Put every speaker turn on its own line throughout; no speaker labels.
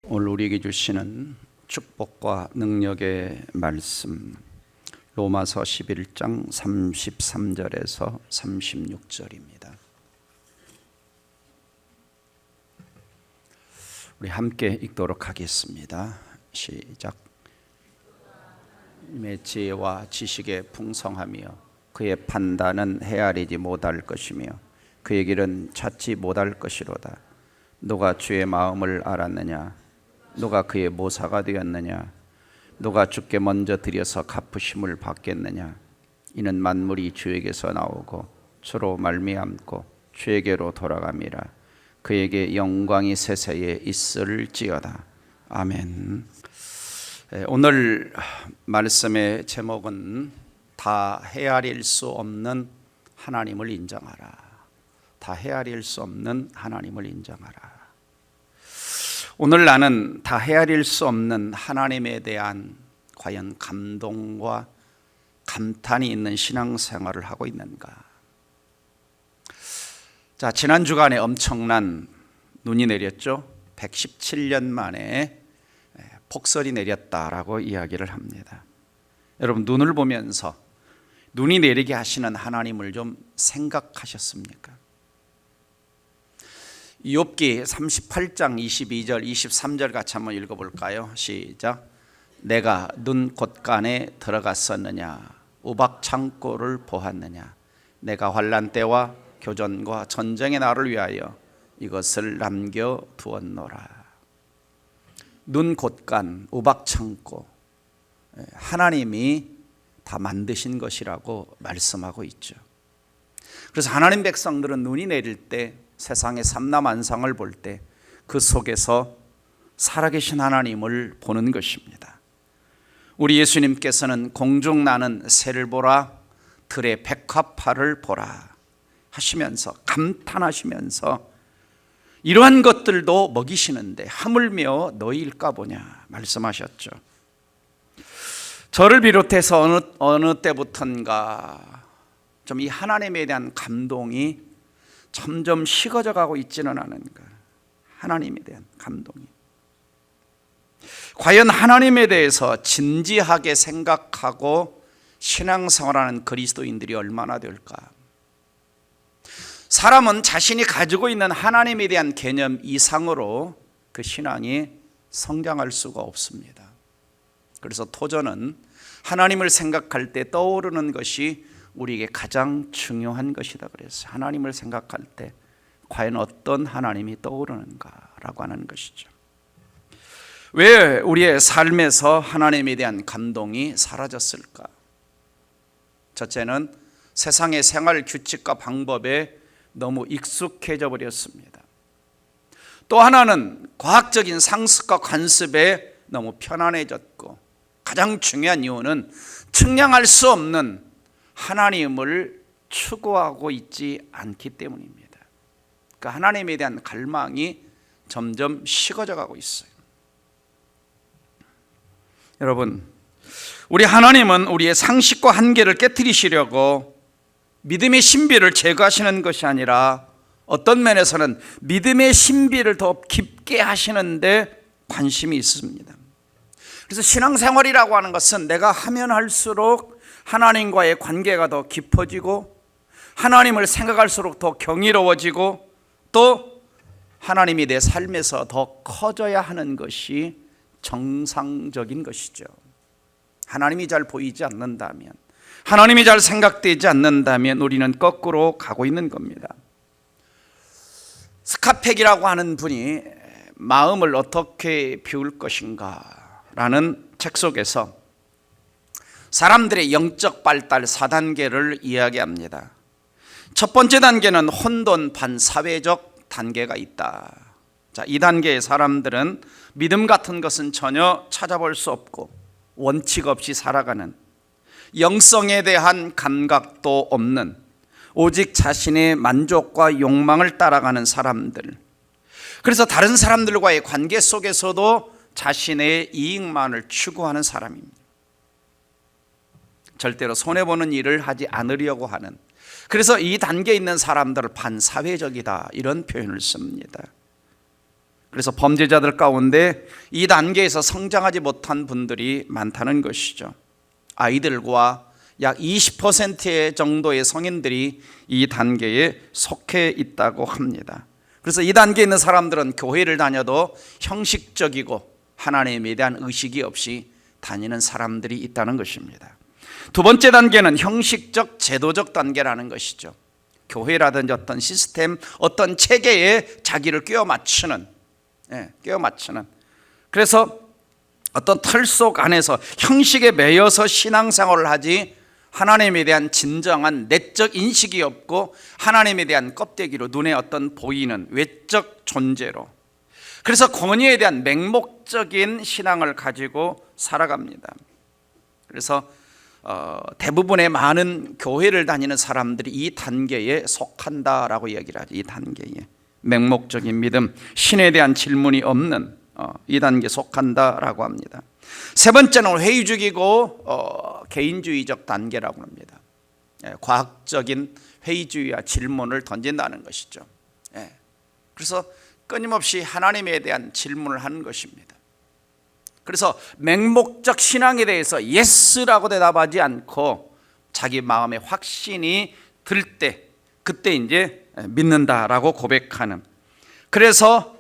오늘 우리에게 주시는 축복과 능력의 말씀, 로마서 11장 33절에서 36절입니다. 우리 함께 읽도록 하겠습니다. 시작. 하나님의 지혜와 지식에 풍성하며 그의 판단은 헤아리지 못할 것이며 그의 길은 찾지 못할 것이로다. 누가 주의 마음을 알았느냐? 누가 그의 모사가 되었느냐? 누가 주께 먼저 드려서 갚으심을 받겠느냐? 이는 만물이 주에게서 나오고 주로 말미암고 주에게로 돌아감이라. 그에게 영광이 세세에 있을지어다. 아멘. 오늘 말씀의 제목은 다 헤아릴 수 없는 하나님을 인정하라. 다 헤아릴 수 없는 하나님을 인정하라. 오늘 나는 다 헤아릴 수 없는 하나님에 대한 과연 감동과 감탄이 있는 신앙생활을 하고 있는가? 자, 지난 주간에 엄청난 눈이 내렸죠. 117년 만에 폭설이 내렸다라고 이야기를 합니다. 여러분, 눈을 보면서 눈이 내리게 하시는 하나님을 좀 생각하셨습니까? 욥기 38장 22절 23절 같이 한번 읽어볼까요? 시작. 내가 눈 곳간에 들어갔었느냐? 우박 창고를 보았느냐? 내가 환난 때와 교전과 전쟁의 날을 위하여 이것을 남겨두었노라. 눈 곳간, 우박 창고, 하나님이 다 만드신 것이라고 말씀하고 있죠. 그래서 하나님 백성들은 눈이 내릴 때, 세상의 삼라만상을 볼 때 그 속에서 살아계신 하나님을 보는 것입니다. 우리 예수님께서는 공중 나는 새를 보라, 들의 백합화를 보라 하시면서 감탄하시면서 이러한 것들도 먹이시는데 하물며 너희일까 보냐 말씀하셨죠. 저를 비롯해서 어느 때부턴가 좀 이 하나님에 대한 감동이 점점 식어져 가고 있지는 않은가. 하나님에 대한 감동이. 과연 하나님에 대해서 진지하게 생각하고 신앙생활하는 그리스도인들이 얼마나 될까? 사람은 자신이 가지고 있는 하나님에 대한 개념 이상으로 그 신앙이 성장할 수가 없습니다. 그래서 토저는 하나님을 생각할 때 떠오르는 것이 우리에게 가장 중요한 것이다 그랬어요. 하나님을 생각할 때 과연 어떤 하나님이 떠오르는가라고 하는 것이죠. 왜 우리의 삶에서 하나님에 대한 감동이 사라졌을까? 첫째는 세상의 생활 규칙과 방법에 너무 익숙해져 버렸습니다. 또 하나는 과학적인 상습과 관습에 너무 편안해졌고, 가장 중요한 이유는 측량할 수 없는 하나님을 추구하고 있지 않기 때문입니다. 그 하나님에 대한 갈망이 점점 식어져 가고 있어요. 여러분, 우리 하나님은 우리의 상식과 한계를 깨트리시려고 믿음의 신비를 제거하시는 것이 아니라 어떤 면에서는 믿음의 신비를 더 깊게 하시는데 관심이 있습니다. 그래서 신앙생활이라고 하는 것은 내가 하면 할수록 하나님과의 관계가 더 깊어지고 하나님을 생각할수록 더 경이로워지고 또 하나님이 내 삶에서 더 커져야 하는 것이 정상적인 것이죠. 하나님이 잘 보이지 않는다면, 하나님이 잘 생각되지 않는다면 우리는 거꾸로 가고 있는 겁니다. 스카펙이라고 하는 분이 마음을 어떻게 비울 것인가 라는 책 속에서 사람들의 영적 발달 4단계를 이야기합니다. 첫 번째 단계는 혼돈 반사회적 단계가 있다. 자, 이 단계의 사람들은 믿음 같은 것은 전혀 찾아볼 수 없고 원칙 없이 살아가는, 영성에 대한 감각도 없는, 오직 자신의 만족과 욕망을 따라가는 사람들. 그래서 다른 사람들과의 관계 속에서도 자신의 이익만을 추구하는 사람입니다. 절대로 손해보는 일을 하지 않으려고 하는, 그래서 이 단계에 있는 사람들을 반사회적이다 이런 표현을 씁니다. 그래서 범죄자들 가운데 이 단계에서 성장하지 못한 분들이 많다는 것이죠. 아이들과 약 20% 정도의 성인들이 이 단계에 속해 있다고 합니다. 그래서 이 단계에 있는 사람들은 교회를 다녀도 형식적이고 하나님에 대한 의식이 없이 다니는 사람들이 있다는 것입니다. 두 번째 단계는 형식적 제도적 단계라는 것이죠. 교회라든지 어떤 시스템, 어떤 체계에 자기를 끼워 맞추는. 그래서 어떤 틀 속 안에서 형식에 매여서 신앙생활을 하지 하나님에 대한 진정한 내적 인식이 없고 하나님에 대한 껍데기로 눈에 어떤 보이는 외적 존재로, 그래서 권위에 대한 맹목적인 신앙을 가지고 살아갑니다. 그래서 대부분의 많은 교회를 다니는 사람들이 이 단계에 속한다라고 이야기를 하죠. 이 단계에 맹목적인 믿음, 신에 대한 질문이 없는 이 단계에 속한다라고 합니다. 세 번째는 회의적이고 개인주의적 단계라고 합니다. 과학적인 회의주의와 질문을 던진다는 것이죠. 그래서 끊임없이 하나님에 대한 질문을 하는 것입니다. 그래서 맹목적 신앙에 대해서 예스라고 대답하지 않고 자기 마음에 확신이 들 때, 그때 이제 믿는다라고 고백하는, 그래서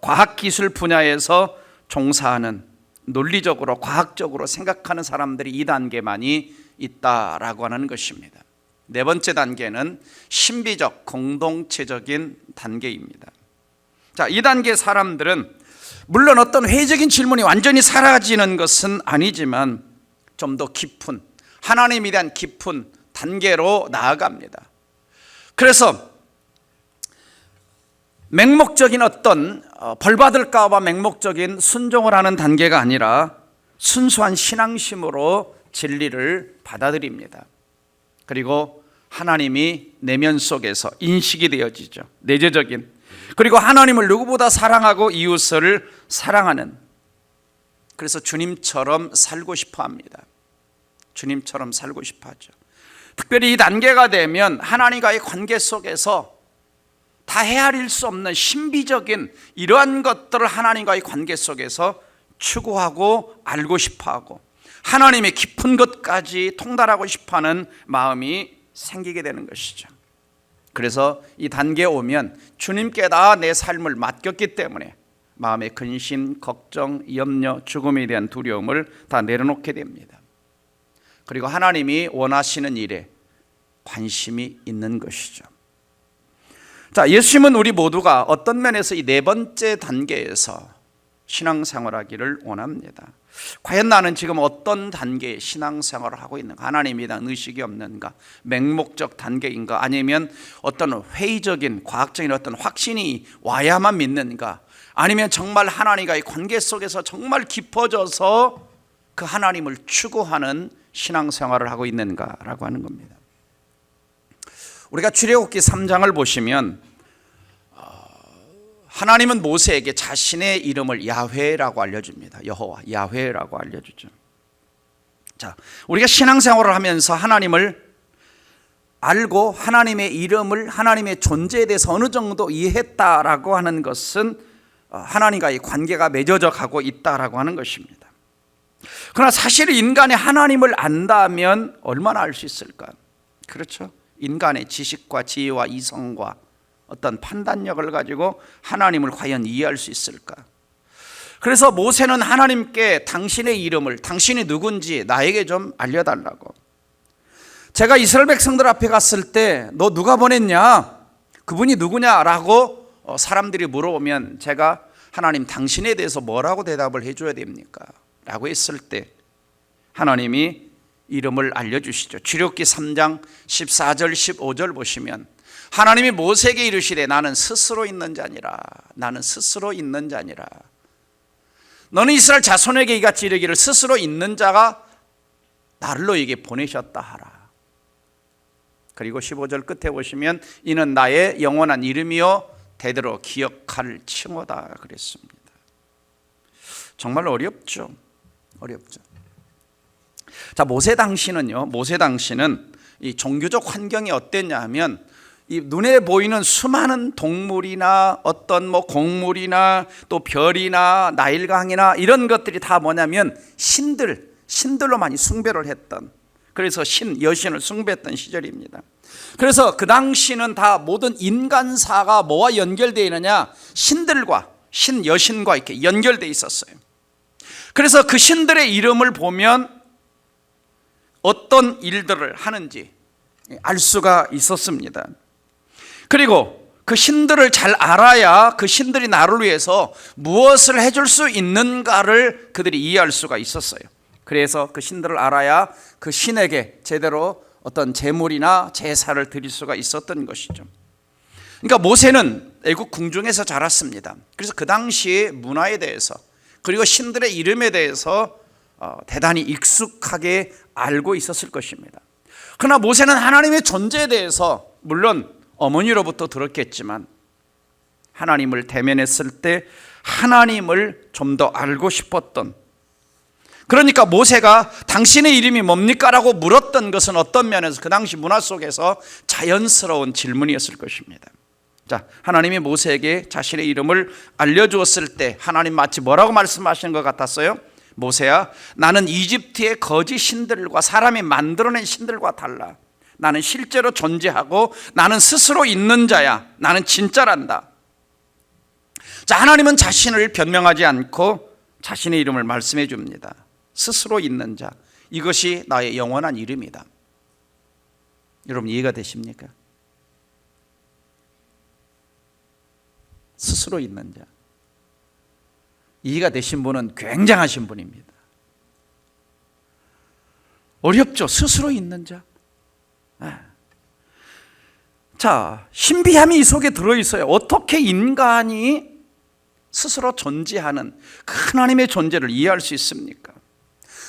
과학기술 분야에서 종사하는, 논리적으로 과학적으로 생각하는 사람들이 이 단계만이 있다라고 하는 것입니다. 네 번째 단계는 신비적 공동체적인 단계입니다. 자, 이 단계 사람들은 물론 어떤 회의적인 질문이 완전히 사라지는 것은 아니지만 좀 더 깊은, 하나님에 대한 깊은 단계로 나아갑니다. 그래서 맹목적인 어떤 벌받을까 봐 맹목적인 순종을 하는 단계가 아니라 순수한 신앙심으로 진리를 받아들입니다. 그리고 하나님이 내면 속에서 인식이 되어지죠. 내재적인, 그리고 하나님을 누구보다 사랑하고 이웃을 사랑하는, 그래서 주님처럼 살고 싶어 합니다. 주님처럼 살고 싶어 하죠. 특별히 이 단계가 되면 하나님과의 관계 속에서 다 헤아릴 수 없는 신비적인 이러한 것들을 하나님과의 관계 속에서 추구하고 알고 싶어하고 하나님의 깊은 것까지 통달하고 싶어하는 마음이 생기게 되는 것이죠. 그래서 이 단계에 오면 주님께 다 내 삶을 맡겼기 때문에 마음의 근심, 걱정, 염려, 죽음에 대한 두려움을 다 내려놓게 됩니다. 그리고 하나님이 원하시는 일에 관심이 있는 것이죠. 자, 예수님은 우리 모두가 어떤 면에서 이 네 번째 단계에서 신앙생활하기를 원합니다. 과연 나는 지금 어떤 단계의 신앙생활을 하고 있는가? 하나님에 대한 의식이 없는가? 맹목적 단계인가? 아니면 어떤 회의적인 과학적인 어떤 확신이 와야만 믿는가? 아니면 정말 하나님과의 관계 속에서 정말 깊어져서 그 하나님을 추구하는 신앙생활을 하고 있는가라고 하는 겁니다. 우리가 출애굽기 3장을 보시면 하나님은 모세에게 자신의 이름을 야훼라고 알려줍니다. 여호와, 야훼라고 알려주죠. 자, 우리가 신앙생활을 하면서 하나님을 알고 하나님의 이름을, 하나님의 존재에 대해서 어느 정도 이해했다라고 하는 것은 하나님과의 관계가 맺어져 가고 있다라고 하는 것입니다. 그러나 사실 인간이 하나님을 안다면 얼마나 알 수 있을까? 그렇죠? 인간의 지식과 지혜와 이성과 어떤 판단력을 가지고 하나님을 과연 이해할 수 있을까? 그래서 모세는 하나님께 당신의 이름을, 당신이 누군지 나에게 좀 알려달라고. 제가 이스라엘 백성들 앞에 갔을 때 너 누가 보냈냐? 그분이 누구냐라고 사람들이 물어보면 제가 하나님 당신에 대해서 뭐라고 대답을 해줘야 됩니까? 라고 했을 때 하나님이 이름을 알려주시죠. 출애굽기 3장 14절 15절 보시면 하나님이 모세에게 이르시되 나는 스스로 있는 자니라. 나는 스스로 있는 자니라. 너는 이스라엘 자손에게 이같이 이르기를 스스로 있는 자가 나를 너에게 보내셨다 하라. 그리고 15절 끝에 보시면 이는 나의 영원한 이름이요 대대로 기억할 칭호다 그랬습니다. 정말 어렵죠. 어렵죠. 자, 모세 당시는 이 종교적 환경이 어땠냐 하면 이 눈에 보이는 수많은 동물이나 어떤 뭐 곡물이나 또 별이나 나일강이나 이런 것들이 다 뭐냐면 신들로 많이 숭배를 했던, 그래서 여신을 숭배했던 시절입니다. 그래서 그 당시는 다 모든 인간사가 뭐와 연결되어 있느냐, 신들과 여신과 이렇게 연결되어 있었어요. 그래서 그 신들의 이름을 보면 어떤 일들을 하는지 알 수가 있었습니다. 그리고 그 신들을 잘 알아야 그 신들이 나를 위해서 무엇을 해줄 수 있는가를 그들이 이해할 수가 있었어요. 그래서 그 신들을 알아야 그 신에게 제대로 어떤 제물이나 제사를 드릴 수가 있었던 것이죠. 그러니까 모세는 애국 궁중에서 자랐습니다. 그래서 그 당시 문화에 대해서 그리고 신들의 이름에 대해서 대단히 익숙하게 알고 있었을 것입니다. 그러나 모세는 하나님의 존재에 대해서 물론 어머니로부터 들었겠지만 하나님을 대면했을 때 하나님을 좀 더 알고 싶었던, 그러니까 모세가 당신의 이름이 뭡니까? 라고 물었던 것은 어떤 면에서 그 당시 문화 속에서 자연스러운 질문이었을 것입니다. 자, 하나님이 모세에게 자신의 이름을 알려주었을 때 하나님 마치 뭐라고 말씀하시는 것 같았어요? 모세야, 나는 이집트의 거짓 신들과 사람이 만들어낸 신들과 달라. 나는 실제로 존재하고 나는 스스로 있는 자야. 나는 진짜란다. 자, 하나님은 자신을 변명하지 않고 자신의 이름을 말씀해 줍니다. 스스로 있는 자, 이것이 나의 영원한 이름이다. 여러분 이해가 되십니까? 스스로 있는 자, 이해가 되신 분은 굉장하신 분입니다. 어렵죠? 스스로 있는 자. 자, 신비함이 이 속에 들어있어요. 어떻게 인간이 스스로 존재하는 그 하나님의 존재를 이해할 수 있습니까?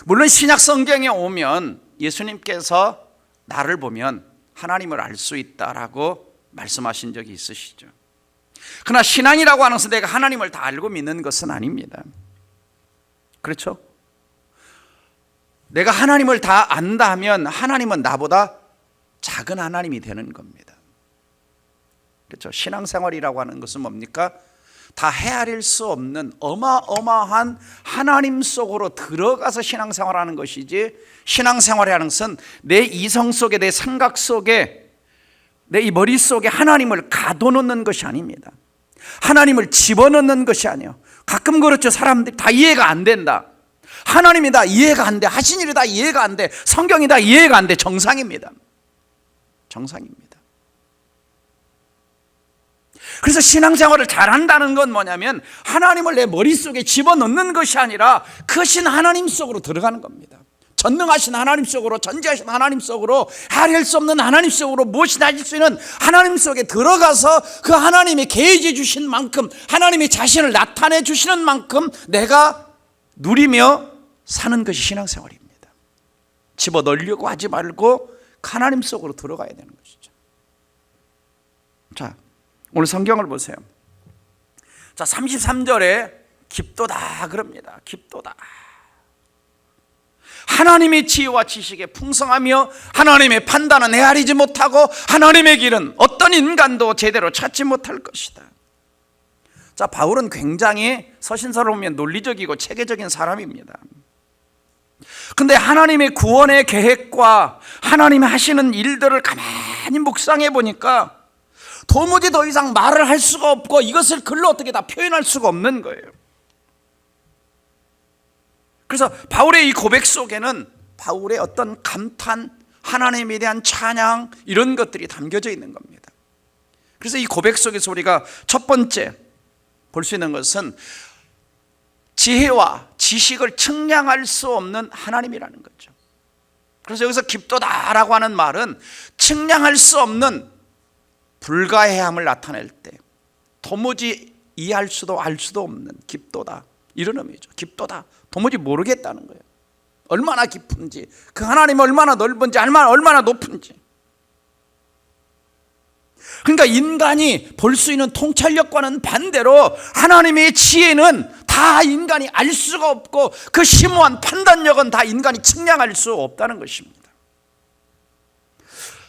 물론 신약 성경에 오면 예수님께서 나를 보면 하나님을 알 수 있다라고 말씀하신 적이 있으시죠. 그러나 신앙이라고 하는 것은 내가 하나님을 다 알고 믿는 것은 아닙니다. 그렇죠? 내가 하나님을 다 안다 하면 하나님은 나보다 작은 하나님이 되는 겁니다. 그렇죠? 신앙생활이라고 하는 것은 뭡니까? 다 헤아릴 수 없는 어마어마한 하나님 속으로 들어가서 신앙생활하는 것이지, 신앙생활이라는 것은 내 이성 속에, 내 생각 속에, 내 이 머릿속에 하나님을 가둬놓는 것이 아닙니다. 하나님을 집어넣는 것이 아니에요. 가끔 그렇죠. 사람들이 다 이해가 안 된다. 하나님이 다 이해가 안 돼. 하신 일이 다 이해가 안 돼. 성경이 다 이해가 안 돼. 정상입니다. 정상입니다. 그래서 신앙생활을 잘한다는 건 뭐냐면 하나님을 내 머릿속에 집어넣는 것이 아니라 크신 하나님 속으로 들어가는 겁니다. 전능하신 하나님 속으로, 전지하신 하나님 속으로, 헤아릴 수 없는 하나님 속으로 무엇이나 하실 수 있는 하나님 속에 들어가서 그 하나님이 계획해 주신 만큼, 하나님이 자신을 나타내 주시는 만큼 내가 누리며 사는 것이 신앙생활입니다. 집어넣으려고 하지 말고 하나님 속으로 들어가야 되는 것이죠. 자, 오늘 성경을 보세요. 자, 33절에 깊도다 그럽니다. 깊도다. 하나님의 지혜와 지식에 풍성하며 하나님의 판단은 헤아리지 못하고 하나님의 길은 어떤 인간도 제대로 찾지 못할 것이다. 자, 바울은 굉장히 서신서를 보면 논리적이고 체계적인 사람입니다. 근데 하나님의 구원의 계획과 하나님이 하시는 일들을 가만히 묵상해 보니까 도무지 더 이상 말을 할 수가 없고 이것을 글로 어떻게 다 표현할 수가 없는 거예요. 그래서 바울의 이 고백 속에는 바울의 어떤 감탄, 하나님에 대한 찬양, 이런 것들이 담겨져 있는 겁니다. 그래서 이 고백 속에서 우리가 첫 번째 볼 수 있는 것은 지혜와 지식을 측량할 수 없는 하나님이라는 거죠. 그래서 여기서 깊도다라고 하는 말은 측량할 수 없는 불가해함을 나타낼 때 도무지 이해할 수도 알 수도 없는 깊도다, 이런 의미죠. 깊도다, 도무지 모르겠다는 거예요. 얼마나 깊은지, 그 하나님이 얼마나 넓은지, 얼마나 높은지. 그러니까 인간이 볼 수 있는 통찰력과는 반대로 하나님의 지혜는 다 인간이 알 수가 없고 그 심오한 판단력은 다 인간이 측량할 수 없다는 것입니다.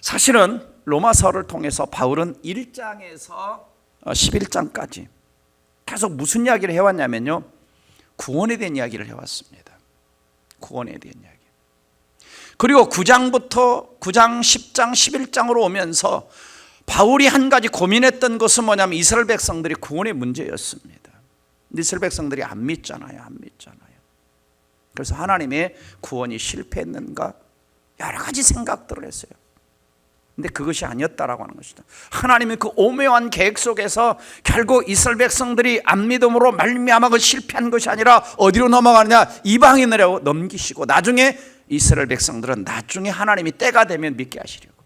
사실은 로마서를 통해서 바울은 1장에서 11장까지 계속 무슨 이야기를 해왔냐면요, 구원에 대한 이야기를 해왔습니다. 구원에 대한 이야기. 그리고 9장부터 9장, 10장, 11장으로 오면서 바울이 한 가지 고민했던 것은 뭐냐면 이스라엘 백성들이 구원의 문제였습니다. 이스라엘 백성들이 안 믿잖아요. 그래서 하나님의 구원이 실패했는가 여러 가지 생각들을 했어요. 근데 그것이 아니었다라고 하는 것이다. 하나님의 그 오묘한 계획 속에서 결국 이스라엘 백성들이 안 믿음으로 말미암아 실패한 것이 아니라 어디로 넘어가느냐, 이방인으로 넘기시고 나중에 이스라엘 백성들은 나중에 하나님이 때가 되면 믿게 하시려고.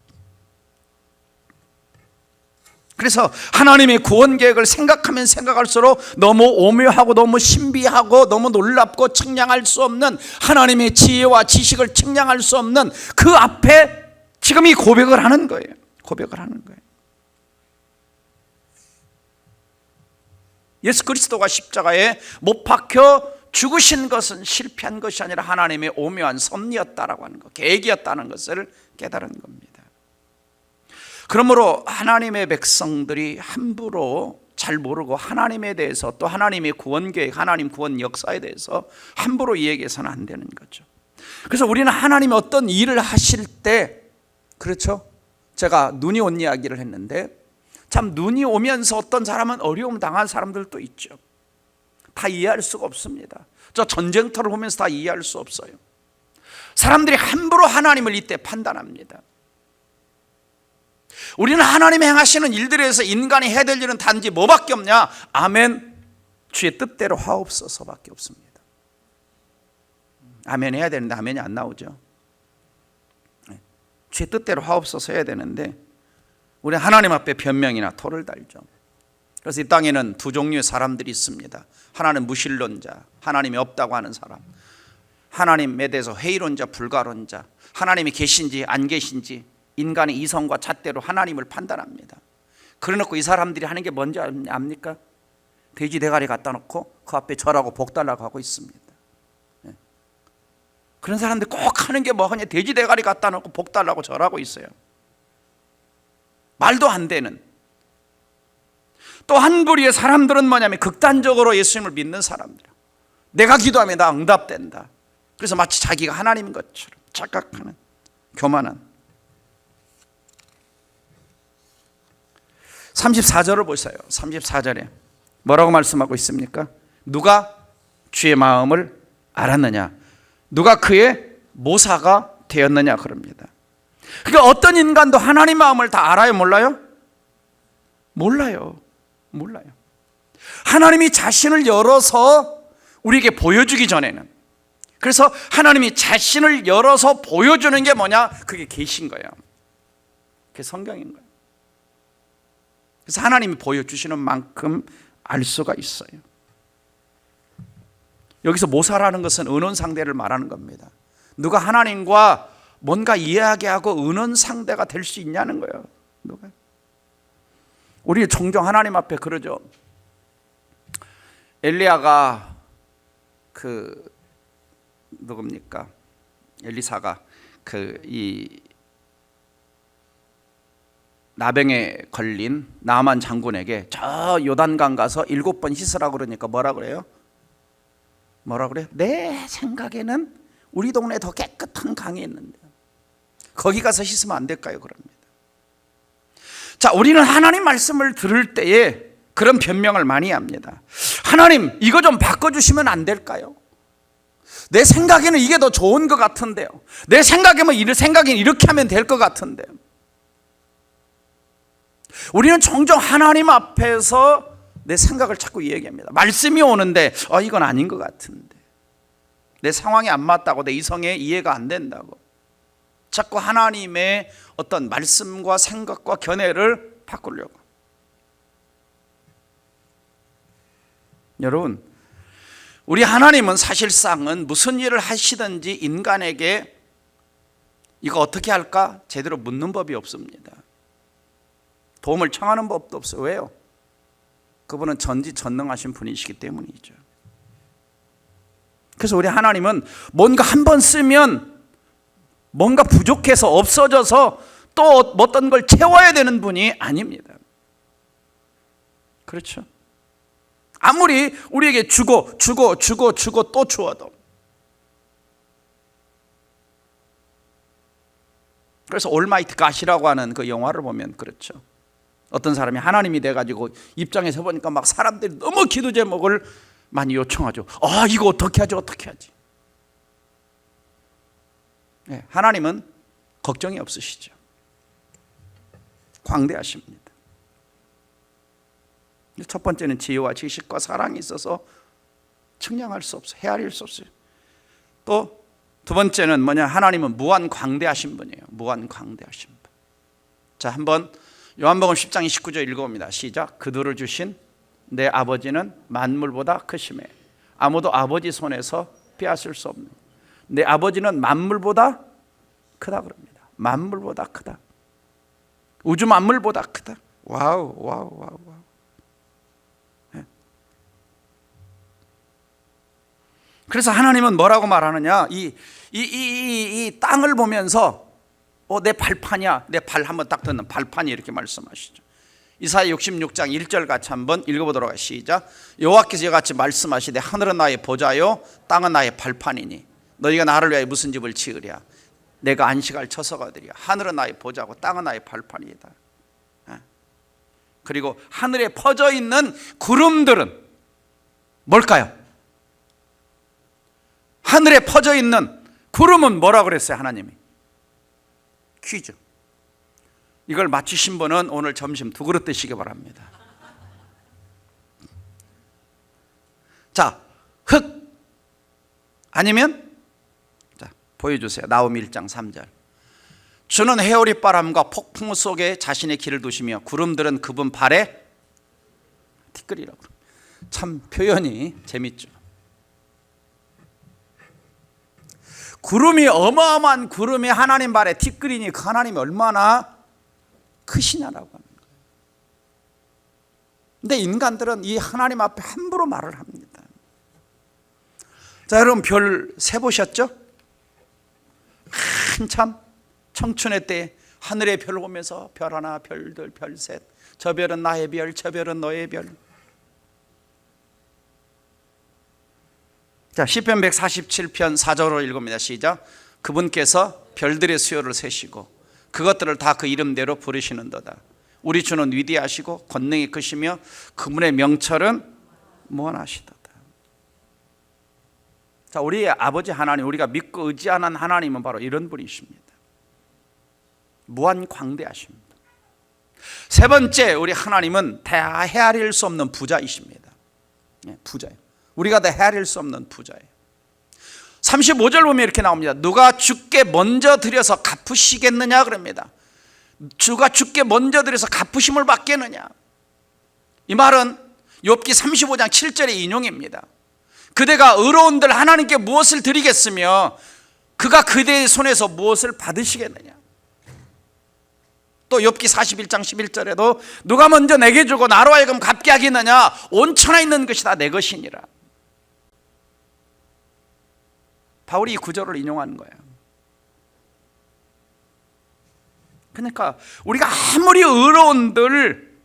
그래서 하나님의 구원 계획을 생각하면 생각할수록 너무 오묘하고 너무 신비하고 너무 놀랍고 측량할 수 없는 하나님의 지혜와 지식을 측량할 수 없는 그 앞에 지금 이 고백을 하는 거예요. 예수 그리스도가 십자가에 못 박혀 죽으신 것은 실패한 것이 아니라 하나님의 오묘한 섭리였다라고 하는 것, 계획이었다는 것을 깨달은 겁니다. 그러므로 하나님의 백성들이 함부로 잘 모르고 하나님에 대해서 또 하나님의 구원 계획, 하나님 구원 역사에 대해서 함부로 이야기해서는 안 되는 거죠. 그래서 우리는 하나님이 어떤 일을 하실 때, 그렇죠? 제가 눈이 온 이야기를 했는데 참 눈이 오면서 어떤 사람은 어려움 당한 사람들도 있죠. 다 이해할 수가 없습니다. 저 전쟁터를 보면서 다 이해할 수 없어요. 사람들이 함부로 하나님을 이때 판단합니다. 우리는 하나님이 행하시는 일들에서 인간이 해야 될 일은 단지 뭐밖에 없냐? 아멘, 주의 뜻대로 하옵소서밖에 없습니다. 아멘 해야 되는데 아멘이 안 나오죠. 주의 뜻대로 하옵소서 해야 되는데 우리 하나님 앞에 변명이나 토를 달죠. 그래서 이 땅에는 두 종류의 사람들이 있습니다. 하나는 무신론자, 하나님이 없다고 하는 사람, 하나님에 대해서 회의론자, 불가론자, 하나님이 계신지 안 계신지 인간의 이성과 잣대로 하나님을 판단합니다. 그래놓고 이 사람들이 하는 게 뭔지 압니까? 돼지 대가리 갖다 놓고 그 앞에 절하고 복 달라고 하고 있습니다. 그런 사람들 꼭 하는 게 뭐냐, 돼지 대가리 갖다 놓고 복 달라고 절하고 있어요. 말도 안 되는. 또 한 부류의 사람들은 뭐냐면 극단적으로 예수님을 믿는 사람들, 내가 기도하면 나 응답된다. 그래서 마치 자기가 하나님인 것처럼 착각하는, 교만한. 34절을 보세요. 34절에 뭐라고 말씀하고 있습니까? 누가 주의 마음을 알았느냐, 누가 그의 모사가 되었느냐 그럽니다. 그러니까 어떤 인간도 하나님 마음을 다 알아요, 몰라요? 몰라요. 하나님이 자신을 열어서 우리에게 보여주기 전에는, 그래서 하나님이 자신을 열어서 보여주는 게 뭐냐? 그게 계신 거예요. 그게 성경인 거예요. 그래서 하나님이 보여주시는 만큼 알 수가 있어요. 여기서 모사라는 것은 의논 상대를 말하는 겁니다. 누가 하나님과 뭔가 이야기하게 하고 의논 상대가 될 수 있냐는 거예요. 누가? 우리 종종 하나님 앞에 그러죠. 엘리야가 누굽니까? 엘리사가 이 나병에 걸린 나만 장군에게 저 요단강 가서 7번 씻으라고 그러니까 뭐라 그래요? 내 생각에는 우리 동네에 더 깨끗한 강이 있는데 거기 가서 씻으면 안 될까요? 그럽니다. 자, 우리는 하나님 말씀을 들을 때에 그런 변명을 많이 합니다. 하나님, 이거 좀 바꿔주시면 안 될까요? 내 생각에는 이게 더 좋은 것 같은데요. 내 생각에는 이렇게 하면 될 것 같은데요. 우리는 종종 하나님 앞에서 내 생각을 자꾸 이야기합니다. 말씀이 오는데 이건 아닌 것 같은데, 내 상황이 안 맞다고, 내 이성에 이해가 안 된다고 자꾸 하나님의 어떤 말씀과 생각과 견해를 바꾸려고. 여러분, 우리 하나님은 사실상은 무슨 일을 하시든지 인간에게 이거 어떻게 할까 제대로 묻는 법이 없습니다. 도움을 청하는 법도 없어요. 왜요? 그분은 전지전능하신 분이시기 때문이죠. 그래서 우리 하나님은 뭔가 한 번 쓰면 뭔가 부족해서 없어져서 또 어떤 걸 채워야 되는 분이 아닙니다. 그렇죠? 아무리 우리에게 주고 또 주어도. 그래서 올마이트 갓이라고 하는 그 영화를 보면 그렇죠. 어떤 사람이 하나님이 돼가지고 입장에서 보니까 막 사람들이 너무 기도 제목을 많이 요청하죠. 이거 어떻게 하지? 네, 하나님은 걱정이 없으시죠. 광대하십니다. 첫 번째는 지혜와 지식과 사랑이 있어서 측량할 수 없어요. 헤아릴 수 없어요. 또 두 번째는 뭐냐? 하나님은 무한 광대하신 분이에요. 무한 광대하신 분. 자, 한번 요한복음 10장 29절 읽어봅니다. 시작. 그들을 주신 내 아버지는 만물보다 크심에 아무도 아버지 손에서 빼앗을 수 없는, 내 아버지는 만물보다 크다 그럽니다. 만물보다 크다. 우주 만물보다 크다. 와우. 네. 그래서 하나님은 뭐라고 말하느냐? 이 땅을 보면서 내 발판이야. 내 발 한번 딱 듣는 발판이 이렇게 말씀하시죠. 이사야 66장 1절 같이 한번 읽어보도록 하겠습니다. 시작. 여호와께서 이같이 말씀하시되 하늘은 나의 보좌요 땅은 나의 발판이니 너희가 나를 위하여 무슨 집을 지으랴. 내가 안식할 처소가 되리라. 하늘은 나의 보좌고 땅은 나의 발판이다. 그리고 하늘에 퍼져 있는 구름들은 뭘까요? 하늘에 퍼져 있는 구름은 뭐라고 그랬어요? 하나님이. 퀴즈. 이걸 맞히신 분은 오늘 점심 2그릇 드시기 바랍니다. 자, 흙 아니면 자, 보여주세요. 나홈 1장 3절. 주는 해오리 바람과 폭풍 속에 자신의 길을 두시며 구름들은 그분 발에 티끌이라고. 참 표현이 재밌죠. 구름이 어마어마한 구름이 하나님 발에 티끌이니 그 하나님이 얼마나 크시냐라고 하는 거예요. 근데 인간들은 이 하나님 앞에 함부로 말을 합니다. 자, 여러분 별 세보셨죠? 한참 청춘의 때 하늘의 별을 보면서 별 하나, 별들, 별셋, 저 별은 나의 별, 저 별은 너의 별. 자, 시편 147편 4절로 읽습니다. 시작. 그분께서 별들의 수요를 세시고 그것들을 다 그 이름대로 부르시는도다. 우리 주는 위대하시고 권능이 크시며 그분의 명철은 무한하시도다. 자, 우리의 아버지 하나님, 우리가 믿고 의지하는 하나님은 바로 이런 분이십니다. 무한 광대하십니다. 세 번째, 우리 하나님은 다 헤아릴 수 없는 부자이십니다. 부자예요. 우리가 다 헤아릴 수 없는 부자예요. 35절 보면 이렇게 나옵니다. 누가 주께 먼저 드려서 갚으시겠느냐 그럽니다. 주가 주께 먼저 드려서 갚으심을 받겠느냐. 이 말은 욥기 35장 7절의 인용입니다. 그대가 의로운들 하나님께 무엇을 드리겠으며 그가 그대의 손에서 무엇을 받으시겠느냐. 또 욥기 41장 11절에도 누가 먼저 내게 주고 나로 하여금 갚게 하겠느냐. 온 천하 있는 것이 다 내 것이니라. 바울이 이 구절을 인용하는 거예요. 그러니까 우리가 아무리 의로운들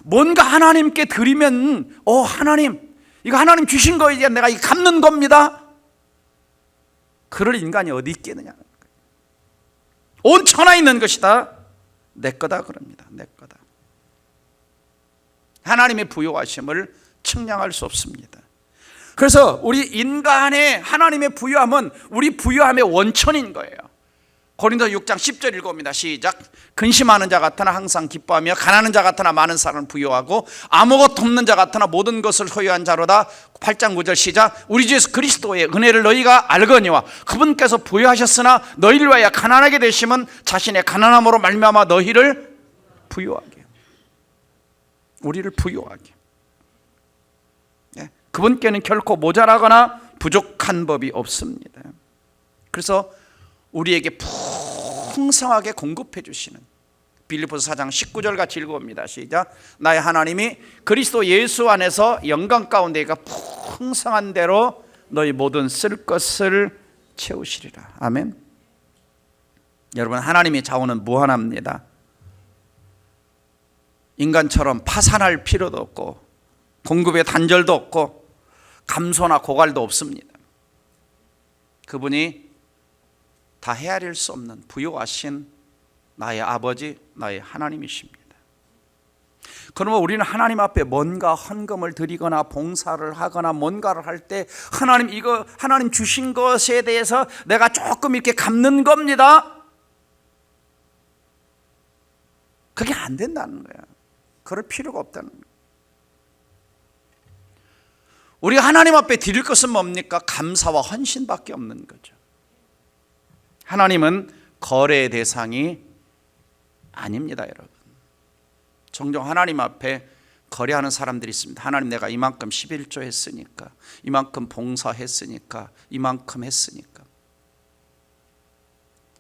뭔가 하나님께 드리면 하나님 이거 하나님 주신 거에 내가 이 갚는 겁니다. 그럴 인간이 어디 있겠느냐. 온 천하 있는 것이다 내 거다 그럽니다. 내 거다. 하나님의 부요하심을 측량할 수 없습니다. 그래서 우리 인간의 하나님의 부요함은 우리 부요함의 원천인 거예요. 고린도 6장 10절 읽어봅니다. 시작. 근심하는 자 같으나 항상 기뻐하며 가난한 자 같으나 많은 사람을 부요하고 아무것도 없는 자 같으나 모든 것을 소유한 자로다. 8장 9절 시작. 우리 주 예수 그리스도의 은혜를 너희가 알거니와 그분께서 부요하셨으나 너희를 위하여 가난하게 되심은 자신의 가난함으로 말미암아 너희를 부요하게, 우리를 부요하게. 그분께는 결코 모자라거나 부족한 법이 없습니다. 그래서 우리에게 풍성하게 공급해 주시는 빌립보서 4장 19절 같이 읽어봅니다. 시작. 나의 하나님이 그리스도 예수 안에서 영광 가운데 가 풍성한 대로 너희 모든 쓸 것을 채우시리라. 아멘. 여러분, 하나님의 자원은 무한합니다. 인간처럼 파산할 필요도 없고 공급의 단절도 없고 감소나 고갈도 없습니다. 그분이 다 헤아릴 수 없는 부유하신 나의 아버지, 나의 하나님이십니다. 그러면 우리는 하나님 앞에 뭔가 헌금을 드리거나 봉사를 하거나 뭔가를 할 때 하나님 주신 것에 대해서 내가 조금 이렇게 갚는 겁니다. 그게 안 된다는 거야. 그럴 필요가 없다는 거야. 우리가 하나님 앞에 드릴 것은 뭡니까? 감사와 헌신밖에 없는 거죠. 하나님은 거래의 대상이 아닙니다, 여러분. 종종 하나님 앞에 거래하는 사람들이 있습니다. 하나님, 내가 이만큼 11조 했으니까, 이만큼 봉사했으니까, 이만큼 했으니까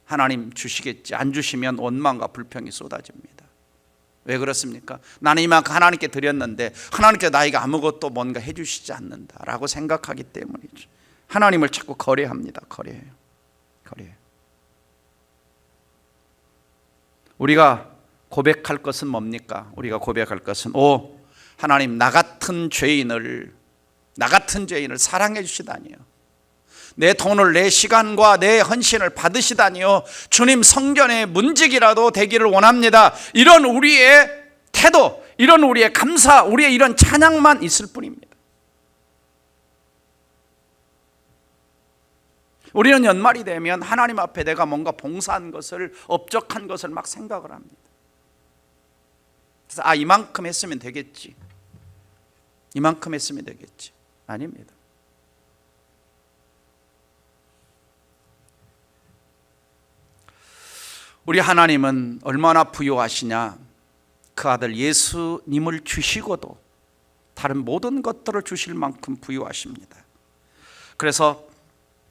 하나님 주시겠지. 안 주시면 원망과 불평이 쏟아집니다. 왜 그렇습니까? 나는 이만큼 하나님께 드렸는데 하나님께 나에게 아무것도 뭔가 해주시지 않는다라고 생각하기 때문이죠. 하나님을 자꾸 거래합니다. 거래해요. 우리가 고백할 것은 뭡니까? 우리가 고백할 것은, 오 하나님, 나 같은 죄인을 사랑해 주시다니요, 내 돈을, 내 시간과 내 헌신을 받으시다니요, 주님 성전의 문지기라도 되기를 원합니다. 이런 우리의 태도, 이런 우리의 감사, 우리의 이런 찬양만 있을 뿐입니다. 우리는 연말이 되면 하나님 앞에 내가 뭔가 봉사한 것을, 업적한 것을 막 생각을 합니다. 그래서 이만큼 했으면 되겠지, 이만큼 했으면 되겠지. 아닙니다. 우리 하나님은 얼마나 부유하시냐. 그 아들 예수님을 주시고도 다른 모든 것들을 주실 만큼 부유하십니다. 그래서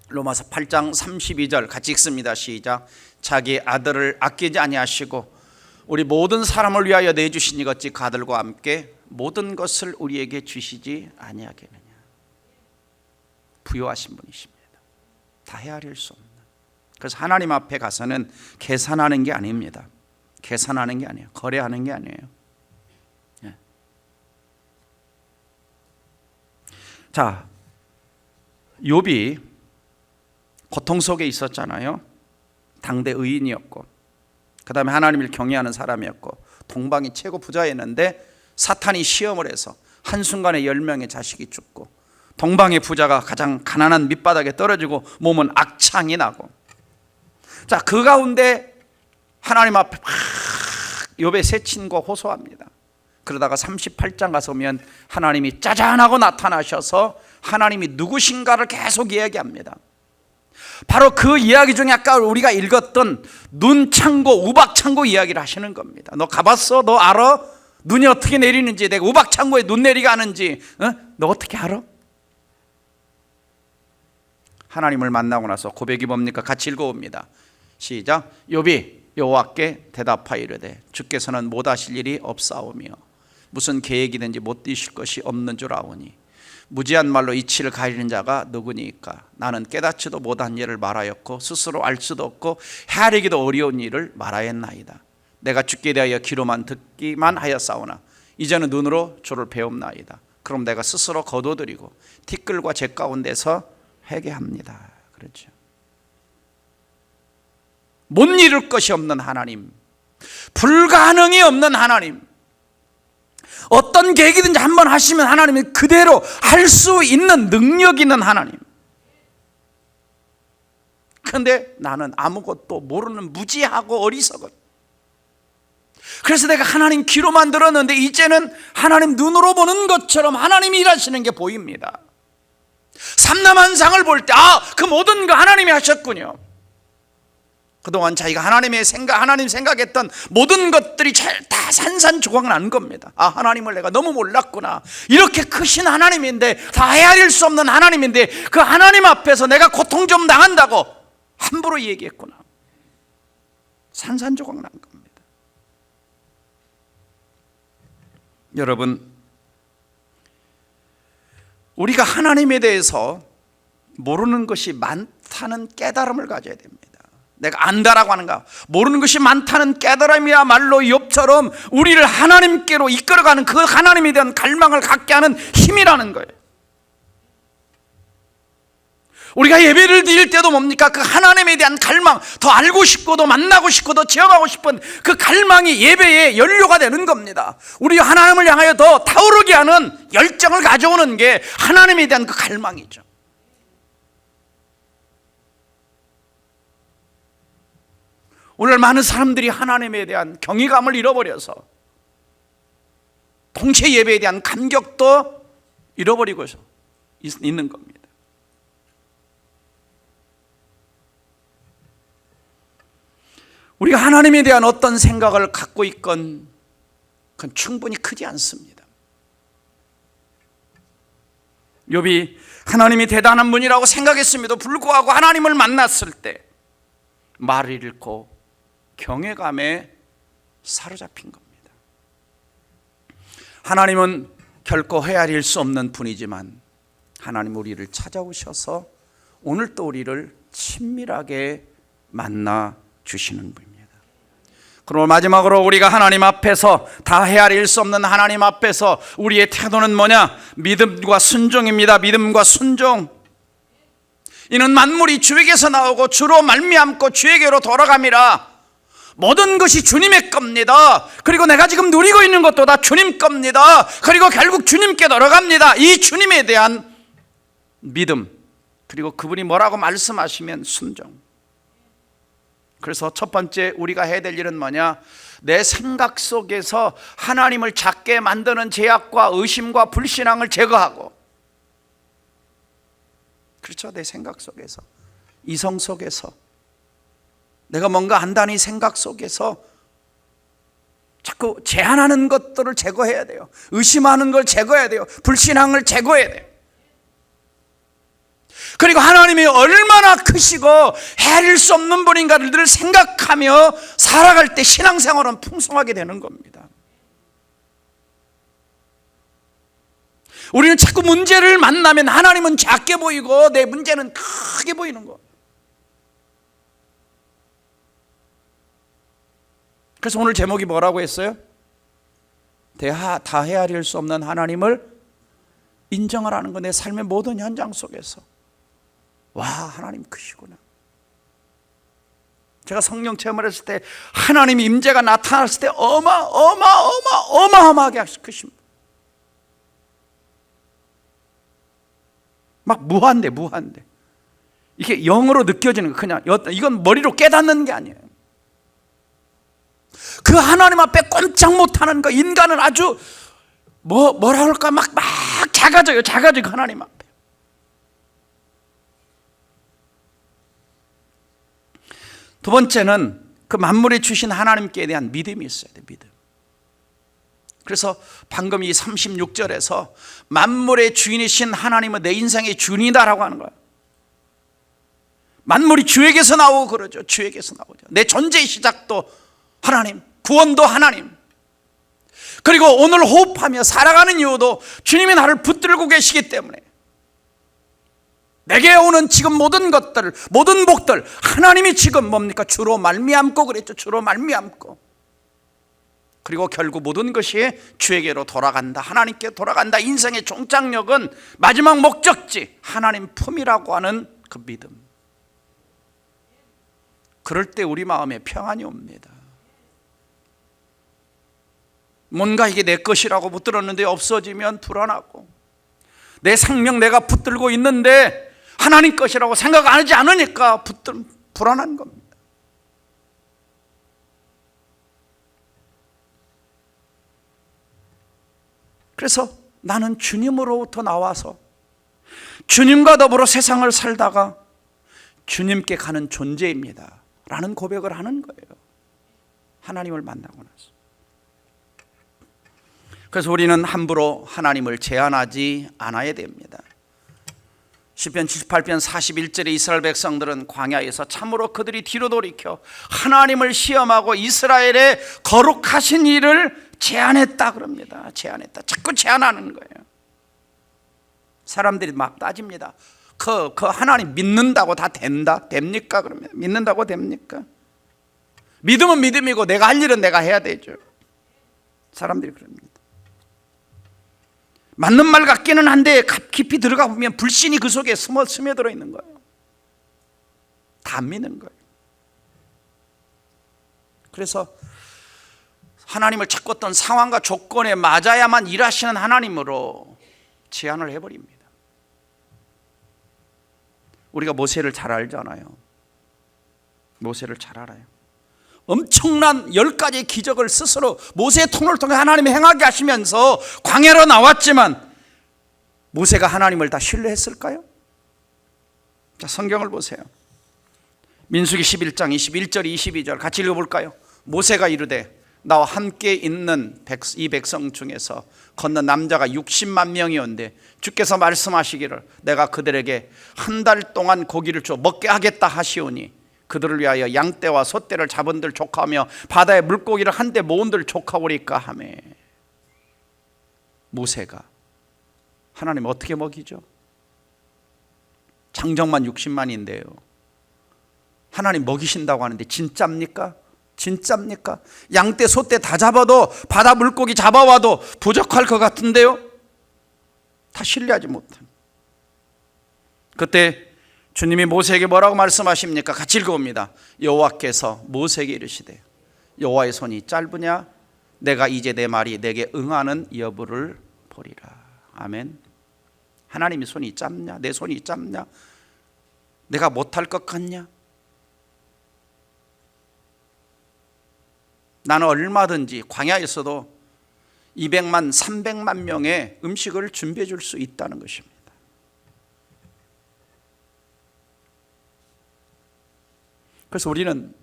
로마서 8장 32절 같이 읽습니다. 시작. 자기 아들을 아끼지 아니하시고 우리 모든 사람을 위하여 내주시니 어찌 그 아들과 함께 모든 것을 우리에게 주시지 아니하겠느냐. 부유하신 분이십니다. 다 헤아릴 수 없는. 그래서 하나님 앞에 가서는 계산하는 게 아닙니다. 계산하는 게 아니에요. 거래하는 게 아니에요. 자, 욥이 고통 속에 있었잖아요. 당대 의인이었고, 그 다음에 하나님을 경외하는 사람이었고, 동방이 최고 부자였는데 사탄이 시험을 해서 한순간에 10명의 자식이 죽고, 동방의 부자가 가장 가난한 밑바닥에 떨어지고 몸은 악창이 나고, 자, 그 가운데 하나님 앞에 막 욥의 세 친구가 호소합니다. 그러다가 38장 가서 오면 하나님이 짜잔하고 나타나셔서 하나님이 누구신가를 계속 이야기합니다. 바로 그 이야기 중에 아까 우리가 읽었던 눈창고, 우박창고 이야기를 하시는 겁니다. 너 가봤어? 너 알아? 눈이 어떻게 내리는지, 내가 우박창고에 눈 내리게 하는지, 너 어떻게 알아? 하나님을 만나고 나서 고백이 뭡니까? 같이 읽어봅니다. 시작. 욥이 여호와께 대답하여 이르되 주께서는 못하실 일이 없사오며 무슨 계획이든지 못 이실 것이 없는 줄 아오니 무지한 말로 이치를 가리는 자가 누구니까. 나는 깨닫지도 못한 일을 말하였고 스스로 알 수도 없고 헤아리기도 어려운 일을 말하였나이다. 내가 주께 대하여 귀로만 듣기만 하였사오나 이제는 눈으로 주를 배움나이다. 그럼 내가 스스로 거둬들이고 티끌과 재 가운데서 회개합니다. 그렇죠. 못 이룰 것이 없는 하나님, 불가능이 없는 하나님, 어떤 계획이든지 한번 하시면 하나님이 그대로 할 수 있는 능력 있는 하나님. 그런데 나는 아무것도 모르는 무지하고 어리석은, 그래서 내가 하나님 귀로만 들었는데 이제는 하나님 눈으로 보는 것처럼 하나님이 일하시는 게 보입니다. 삼남한상을 볼 때 그 모든 거 하나님이 하셨군요. 그동안 자기가 하나님 생각했던 모든 것들이 다 산산조각 난 겁니다. 하나님을 내가 너무 몰랐구나. 이렇게 크신 하나님인데, 다 헤아릴 수 없는 하나님인데, 그 하나님 앞에서 내가 고통 좀 당한다고 함부로 얘기했구나. 산산조각 난 겁니다. 여러분, 우리가 하나님에 대해서 모르는 것이 많다는 깨달음을 가져야 됩니다. 내가 안다라고 하는가? 모르는 것이 많다는 깨달음이야말로 욥처럼 우리를 하나님께로 이끌어가는 그 하나님에 대한 갈망을 갖게 하는 힘이라는 거예요. 우리가 예배를 드릴 때도 뭡니까? 그 하나님에 대한 갈망, 더 알고 싶고 더 만나고 싶고 더 체험하고 싶은 그 갈망이 예배의 연료가 되는 겁니다. 우리 하나님을 향하여 더 타오르게 하는 열정을 가져오는 게 하나님에 대한 그 갈망이죠. 오늘 많은 사람들이 하나님에 대한 경외감을 잃어버려서 동체 예배에 대한 감격도 잃어버리고 있는 겁니다. 우리가 하나님에 대한 어떤 생각을 갖고 있건 그건 충분히 크지 않습니다. 욥이 하나님이 대단한 분이라고 생각했음에도 불구하고 하나님을 만났을 때 말을 잃고 경외감에 사로잡힌 겁니다. 하나님은 결코 헤아릴 수 없는 분이지만 하나님 우리를 찾아오셔서 오늘 또 우리를 친밀하게 만나 주시는 분입니다. 그리고 마지막으로 우리가 하나님 앞에서 다 헤아릴 수 없는 하나님 앞에서 우리의 태도는 뭐냐? 믿음과 순종입니다. 믿음과 순종. 이는 만물이 주에게서 나오고 주로 말미암고 주에게로 돌아감이라. 모든 것이 주님의 겁니다. 그리고 내가 지금 누리고 있는 것도 다 주님 겁니다. 그리고 결국 주님께 돌아갑니다. 이 주님에 대한 믿음, 그리고 그분이 뭐라고 말씀하시면 순종. 그래서 첫 번째 우리가 해야 될 일은 뭐냐? 내 생각 속에서 하나님을 작게 만드는 제약과 의심과 불신앙을 제거하고, 그렇죠? 내 생각 속에서, 이성 속에서, 내가 뭔가 한다는 생각 속에서 자꾸 제한하는 것들을 제거해야 돼요. 의심하는 걸 제거해야 돼요. 불신앙을 제거해야 돼요. 그리고 하나님이 얼마나 크시고 헤아릴 수 없는 분인가를 늘 생각하며 살아갈 때 신앙생활은 풍성하게 되는 겁니다. 우리는 자꾸 문제를 만나면 하나님은 작게 보이고 내 문제는 크게 보이는 거. 그래서 오늘 제목이 뭐라고 했어요? 다 헤아릴 수 없는 하나님을 인정하라는 거. 내 삶의 모든 현장 속에서 와, 하나님 크시구나. 제가 성령 체험을 했을 때 하나님 임재가 나타났을 때 어마어마하게 크십니다. 막 무한대. 이게 영으로 느껴지는 거. 그냥 이건 머리로 깨닫는 게 아니에요. 그 하나님 앞에 꼼짝 못하는 거. 인간은 아주 뭐라 할까 막 작아져요. 하나님 앞에. 두 번째는 그 만물에 주신 하나님께 대한 믿음이 있어야 돼. 믿음. 그래서 방금 이 36절에서 만물의 주인이신 하나님은 내 인생의 주인이다라고 하는 거예요. 만물이 주에게서 나오고 그러죠. 주에게서 나오죠. 내 존재의 시작도 하나님, 구원도 하나님. 그리고 오늘 호흡하며 살아가는 이유도 주님이 나를 붙들고 계시기 때문에 내게 오는 지금 모든 것들, 모든 복들 하나님이 지금 뭡니까? 주로 말미암고 그랬죠. 주로 말미암고. 그리고 결국 모든 것이 주에게로 돌아간다. 하나님께 돌아간다. 인생의 종착역은 마지막 목적지 하나님 품이라고 하는 그 믿음. 그럴 때 우리 마음에 평안이 옵니다. 뭔가 이게 내 것이라고 붙들었는데 없어지면 불안하고, 내 생명 내가 붙들고 있는데 하나님 것이라고 생각 안 하지 않으니까 불안한 겁니다. 그래서 나는 주님으로부터 나와서 주님과 더불어 세상을 살다가 주님께 가는 존재입니다 라는 고백을 하는 거예요. 하나님을 만나고 나서. 그래서 우리는 함부로 하나님을 제한하지 않아야 됩니다. 시편 78편 41절에 이스라엘 백성들은 광야에서 참으로 그들이 뒤로 돌이켜 하나님을 시험하고 이스라엘의 거룩하신 일을 제한했다 그럽니다. 제한했다. 자꾸 제한하는 거예요. 사람들이 막 따집니다. 그 하나님 믿는다고 다 된다? 됩니까? 그러면 믿는다고 됩니까? 믿음은 믿음이고 내가 할 일은 내가 해야 되죠. 사람들이 그럽니다. 맞는 말 같기는 한데 깊이 들어가 보면 불신이 그 속에 스며들어 있는 거예요. 다 안 믿는 거예요. 그래서 하나님을 찾고 어떤 상황과 조건에 맞아야만 일하시는 하나님으로 제한을 해버립니다. 우리가 모세를 잘 알잖아요. 모세를 잘 알아요. 엄청난 10가지의 기적을 스스로 모세의 통로를 통해 하나님이 행하게 하시면서 광야로 나왔지만 모세가 하나님을 다 신뢰했을까요? 자, 성경을 보세요. 민수기 11장 21절 22절 같이 읽어볼까요? 모세가 이르되 나와 함께 있는 이 백성 중에서 건넌 남자가 60만 명이온데 주께서 말씀하시기를 내가 그들에게 한 달 동안 고기를 줘 먹게 하겠다 하시오니 그들을 위하여 양떼와 소떼를 잡은들 족하며 바다의 물고기를 한데 모은들 족하오리까 하며. 모세가 하나님 어떻게 먹이죠? 장정만 60만인데요 하나님 먹이신다고 하는데 진짜입니까? 진짜입니까? 양떼 소떼 다 잡아도 바다 물고기 잡아와도 부족할 것 같은데요? 다 신뢰하지 못한. 그때 주님이 모세에게 뭐라고 말씀하십니까? 같이 읽어봅니다. 여호와께서 모세에게 이르시되 여호와의 손이 짧으냐? 내가 이제 내 말이 내게 응하는 여부를 보리라. 아멘. 하나님이 손이 짧냐? 내 손이 짧냐? 내가 못할 것 같냐? 나는 얼마든지 광야에서도 200만 300만 명의 음식을 준비해 줄 수 있다는 것입니다. 그래서 우리는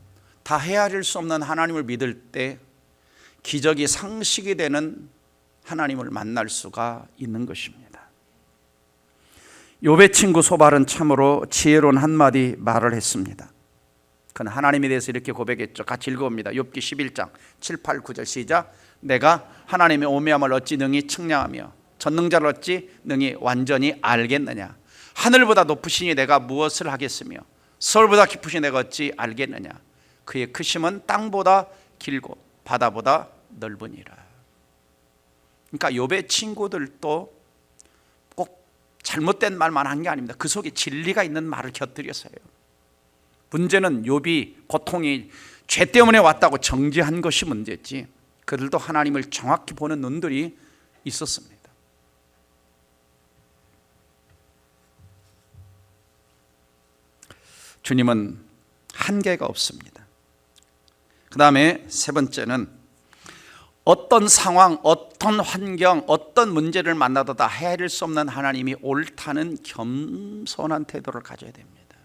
다 헤아릴 수 없는 하나님을 믿을 때 기적이 상식이 되는 하나님을 만날 수가 있는 것입니다. 욥의 친구 소발은 참으로 지혜로운 한마디 말을 했습니다. 그는 하나님에 대해서 이렇게 고백했죠. 같이 읽어봅니다. 욥기 11장 7, 8, 9절 시작. 내가 하나님의 오묘함을 어찌 능히 측량하며 전능자를 어찌 능히 완전히 알겠느냐. 하늘보다 높으시니 내가 무엇을 하겠으며 서울보다 깊으시니 내가 어찌 알겠느냐. 그의 크심은 땅보다 길고 바다보다 넓으니라. 그러니까 욥의 친구들도 꼭 잘못된 말만 한 게 아닙니다. 그 속에 진리가 있는 말을 곁들여서요. 문제는 욥이 고통이 죄 때문에 왔다고 정죄한 것이 문제지 그들도 하나님을 정확히 보는 눈들이 있었습니다. 주님은 한계가 없습니다. 그 다음에 세 번째는 어떤 상황, 어떤 환경, 어떤 문제를 만나도 다 헤아릴 수 없는 하나님이 옳다는 겸손한 태도를 가져야 됩니다.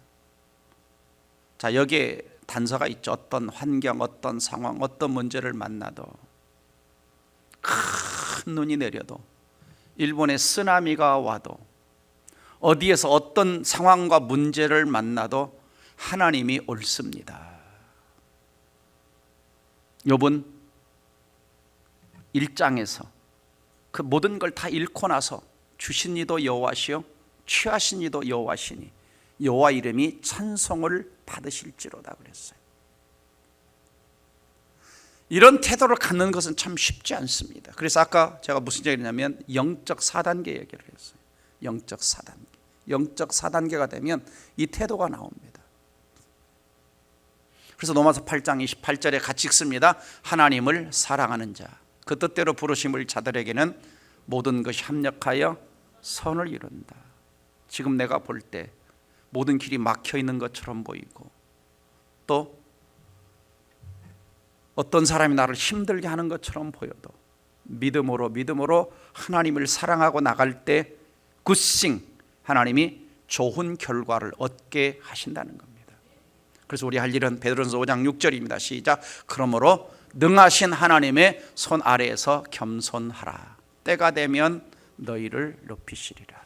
자, 여기에 단서가 있죠. 어떤 환경, 어떤 상황, 어떤 문제를 만나도 큰 눈이 내려도 일본에 쓰나미가 와도 어디에서 어떤 상황과 문제를 만나도 하나님이 옳습니다. 욥은 1장에서 그 모든 걸 다 잃고 나서 주신 이도 여호와시요 취하신 이도 여호와시니 여호와 이름이 찬송을 받으실지로다 그랬어요. 이런 태도를 갖는 것은 참 쉽지 않습니다. 그래서 아까 제가 무슨 얘기냐면 영적 4단계 얘기를 했어요. 영적 4단계. 영적 4단계가 되면 이 태도가 나옵니다. 그래서 로마서 8장 28절에 같이 읽습니다. 하나님을 사랑하는 자, 그 뜻대로 부르심을 자들에게는 모든 것이 합력하여 선을 이룬다. 지금 내가 볼 때 모든 길이 막혀 있는 것처럼 보이고 또 어떤 사람이 나를 힘들게 하는 것처럼 보여도 믿음으로 하나님을 사랑하고 나갈 때 굿싱 하나님이 좋은 결과를 얻게 하신다는 겁니다. 그래서 우리 할 일은 베드로전서 5장 6절입니다. 시작. 그러므로 능하신 하나님의 손 아래에서 겸손하라. 때가 되면 너희를 높이시리라.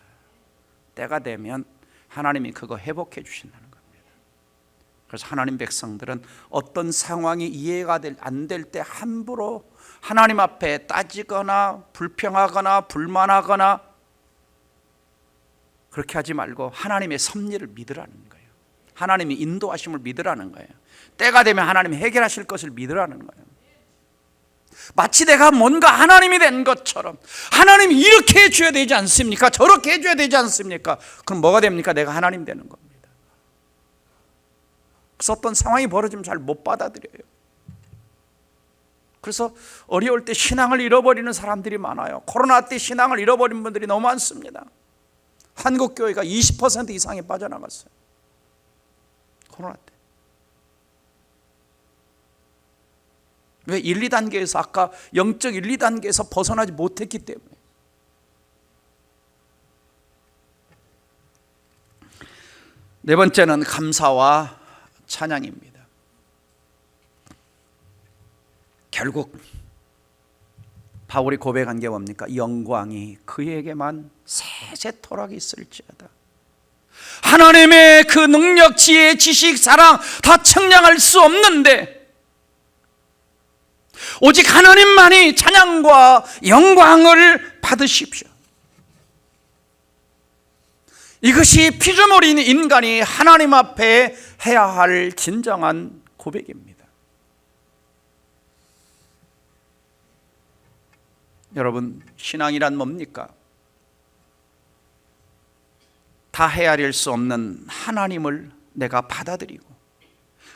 때가 되면 하나님이 그거 회복해 주신다는 겁니다. 그래서 하나님 백성들은 어떤 상황이 이해가 안 될 때 함부로 하나님 앞에 따지거나 불평하거나 불만하거나 그렇게 하지 말고 하나님의 섭리를 믿으라는 거예요. 하나님이 인도하심을 믿으라는 거예요. 때가 되면 하나님이 해결하실 것을 믿으라는 거예요. 마치 내가 뭔가 하나님이 된 것처럼, 하나님이 이렇게 해줘야 되지 않습니까? 저렇게 해줘야 되지 않습니까? 그럼 뭐가 됩니까? 내가 하나님 되는 겁니다. 그래서 어떤 상황이 벌어지면 잘 못 받아들여요. 그래서 어려울 때 신앙을 잃어버리는 사람들이 많아요. 코로나 때 신앙을 잃어버린 분들이 너무 많습니다. 한국 교회가 20% 이상이 빠져나갔어요. 코로나 때. 왜? 1, 2단계에서, 아까 영적 1, 2단계에서 벗어나지 못했기 때문에. 네 번째는 감사와 찬양입니다. 결국 바울이 고백한 게 뭡니까? 영광이 그에게만 세세토록 있을지어다. 하나님의 그 능력, 지혜, 지식, 사랑 다 측량할 수 없는데 오직 하나님만이 찬양과 영광을 받으십시오. 이것이 피조물인 인간이 하나님 앞에 해야 할 진정한 고백입니다. 여러분, 신앙이란 뭡니까? 다 헤아릴 수 없는 하나님을 내가 받아들이고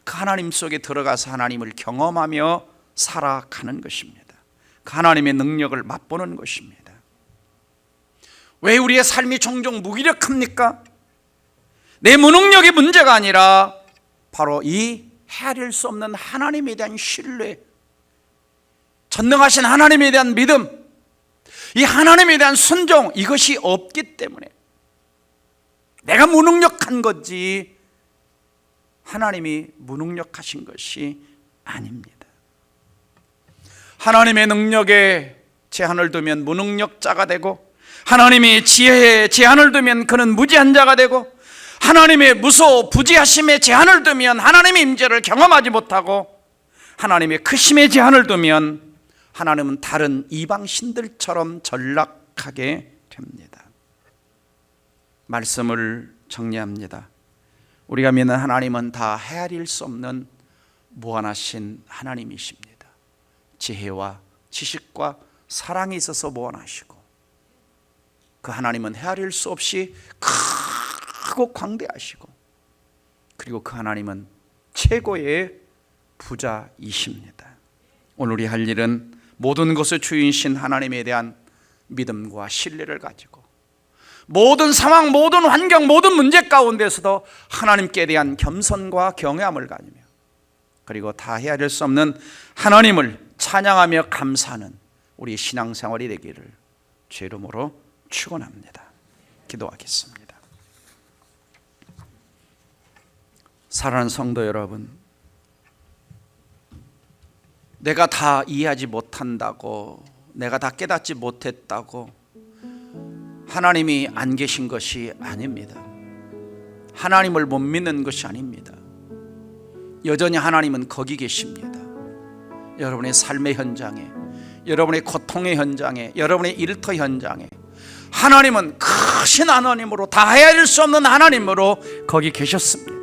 그 하나님 속에 들어가서 하나님을 경험하며 살아가는 것입니다. 그 하나님의 능력을 맛보는 것입니다. 왜 우리의 삶이 종종 무기력합니까? 내 무능력의 문제가 아니라 바로 이 헤아릴 수 없는 하나님에 대한 신뢰, 전능하신 하나님에 대한 믿음, 이 하나님에 대한 순종, 이것이 없기 때문에 내가 무능력한 거지 하나님이 무능력하신 것이 아닙니다. 하나님의 능력에 제한을 두면 무능력자가 되고, 하나님이 지혜에 제한을 두면 그는 무지한 자가 되고, 하나님의 무소 부지하심에 제한을 두면 하나님의 임재를 경험하지 못하고, 하나님의 크심에 제한을 두면 하나님은 다른 이방 신들처럼 전락하게 됩니다. 말씀을 정리합니다. 우리가 믿는 하나님은 다 헤아릴 수 없는 무한하신 하나님이십니다. 지혜와 지식과 사랑이 있어서 무한하시고, 그 하나님은 헤아릴 수 없이 크고 광대하시고, 그리고 그 하나님은 최고의 부자이십니다. 오늘 우리 할 일은 모든 것의 주인이신 하나님에 대한 믿음과 신뢰를 가지고 모든 상황, 모든 환경, 모든 문제 가운데서도 하나님께 대한 겸손과 경외함을 가지며, 그리고 다 헤아릴 수 없는 하나님을 찬양하며 감사하는 우리 신앙생활이 되기를 주의 이름으로 축원합니다. 기도하겠습니다. 사랑하는 성도 여러분, 내가 다 이해하지 못한다고, 내가 다 깨닫지 못했다고 하나님이 안 계신 것이 아닙니다. 하나님을 못 믿는 것이 아닙니다. 여전히 하나님은 거기 계십니다. 여러분의 삶의 현장에, 여러분의 고통의 현장에, 여러분의 일터 현장에 하나님은 크신 하나님으로, 다 헤아릴 수 없는 하나님으로 거기 계셨습니다.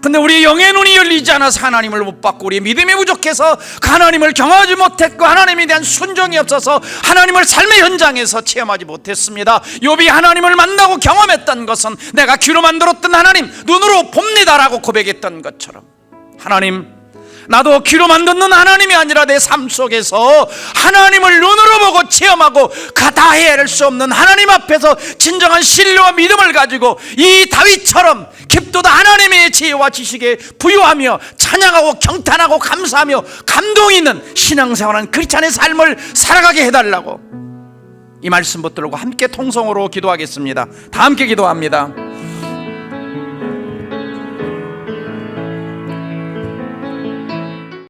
근데 우리의 영의 눈이 열리지 않아서 하나님을 못 받고, 우리의 믿음이 부족해서 하나님을 경험하지 못했고, 하나님에 대한 순종이 없어서 하나님을 삶의 현장에서 체험하지 못했습니다. 욥이 하나님을 만나고 경험했던 것은 내가 귀로 만들었던 하나님, 눈으로 봅니다라고 고백했던 것처럼, 하나님, 나도 귀로 만듣는 하나님이 아니라 내 삶 속에서 하나님을 눈으로 보고 체험하고 다 헤아릴 수 없는 하나님 앞에서 진정한 신뢰와 믿음을 가지고 이 다윗처럼 깊도다 하나님의 지혜와 지식에 부유하며 찬양하고 경탄하고 감사하며 감동 있는 신앙생활한 크리스찬의 삶을 살아가게 해달라고 이 말씀 붙들고 함께 통성으로 기도하겠습니다. 다 함께 기도합니다.